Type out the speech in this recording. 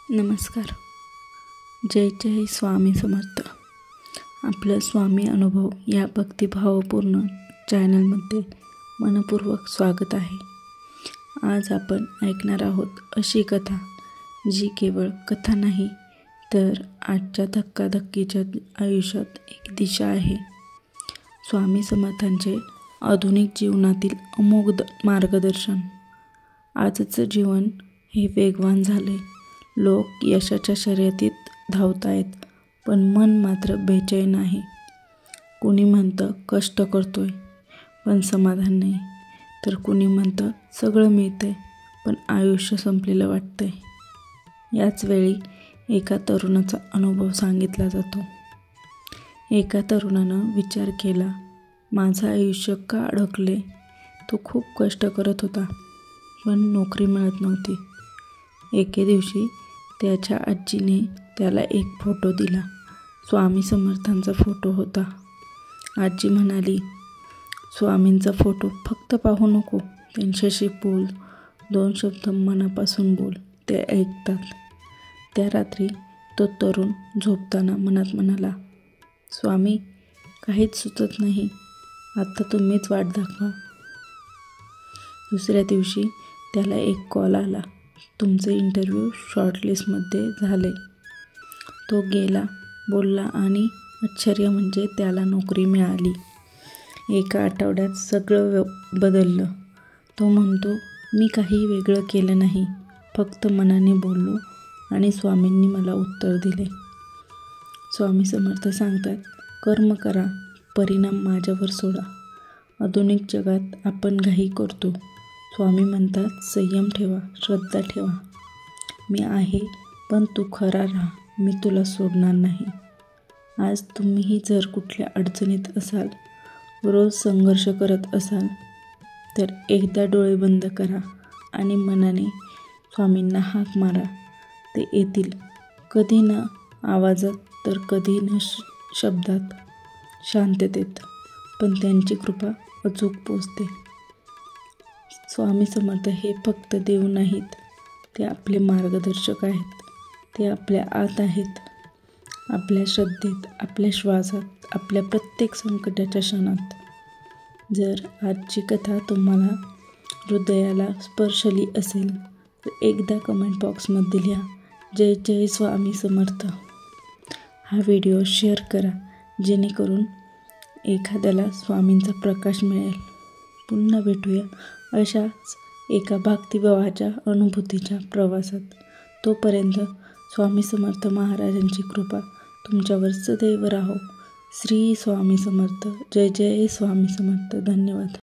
नमस्कार. जय जय स्वामी समर्थ. आपलं स्वामी अनुभव या भक्तिभावपूर्ण चॅनलमध्ये मनपूर्वक स्वागत आहे. आज आपण ऐकणार आहोत अशी कथा जी केवळ कथा नाही तर आजच्या धक्काधक्कीच्या आयुष्यात एक दिशा आहे. स्वामी समर्थांचे आधुनिक जीवनातील अमोघ मार्गदर्शन. आजचं जीवन हे वेगवान झाले. लोक यशाच्या शर्यतीत धावतायत, पण मन मात्र बेचैन आहे. कुणी म्हणतं कष्ट करतोय पण समाधान नाही, तर कुणी म्हणतं सगळं मिळतंय पण आयुष्य संपलेलं वाटतंय. याच वेळी एका तरुणाचा अनुभव सांगितला जातो. एका तरुणानं विचार केला, माझं आयुष्य का अडकले? तो खूप कष्ट करत होता पण नोकरी मिळत नव्हती. एके दिवशी त्याच्या आजीने त्याला एक फोटो दिला. स्वामी समर्थांचा फोटो होता. आजी म्हणाली, स्वामींचा फोटो फक्त पाहू नको, त्यांच्याशी बोल. 2 शब्द मनापासून बोल, ते ऐकतात. त्या रात्री तो तरुण झोपताना मनात म्हणाला, स्वामी काहीच सुचत नाही, आता तुम्हीच वाट दाखवा. दुसऱ्या दिवशी त्याला एक कॉल आला, तुमचे इंटरव्ह्यू शॉर्टलिस्टमध्ये झाले. तो गेला, बोलला आणि आश्चर्य म्हणजे त्याला नोकरी मिळाली. एका आठवड्यात सगळं बदललं. तो म्हणतो, मी काही वेगळं केलं नाही, फक्त मनाने बोललो आणि स्वामींनी मला उत्तर दिले. स्वामी समर्थ सांगतात, कर्म करा, परिणाम माझ्यावर सोडा. आधुनिक जगात आपण घाई करतो. स्वामी म्हणतात, संयम ठेवा, श्रद्धा ठेवा. मी आहे पण तू खरा राहा, मी तुला सोडणार नाही. आज तुम्हीही जर कुठल्या अडचणीत असाल, रोज संघर्ष करत असाल, तर एकदा डोळे बंद करा आणि मनाने स्वामींना हाक मारा. ते येतील, कधी न आवाजात तर कधी न शब्दात, शांततेत, पण त्यांची कृपा अचूक पोचते. स्वामी समर्थ हे फक्त देव नाहीत, ते आपले मार्गदर्शक आहेत. ते आपल्या आत आहेत, आपल्या श्रद्धेत, आपल्या श्वासात, आपल्या प्रत्येक संकटाच्या क्षणात. जर आजची कथा तुम्हाला हृदयाला स्पर्शली असेल तर एकदा कमेंट बॉक्समध्ये लिहा, जय जय स्वामी समर्थ. हा व्हिडिओ शेअर करा, जेणेकरून एखाद्याला स्वामींचा प्रकाश मिळेल. पुन्हा भेटूया अशाच एका भक्तिभावाच्या अनुभूतीच्या प्रवासात. तोपर्यंत स्वामी समर्थ महाराजांची कृपा तुमच्यावर सदैव राहो. श्री स्वामी समर्थ. जय जय स्वामी समर्थ. धन्यवाद.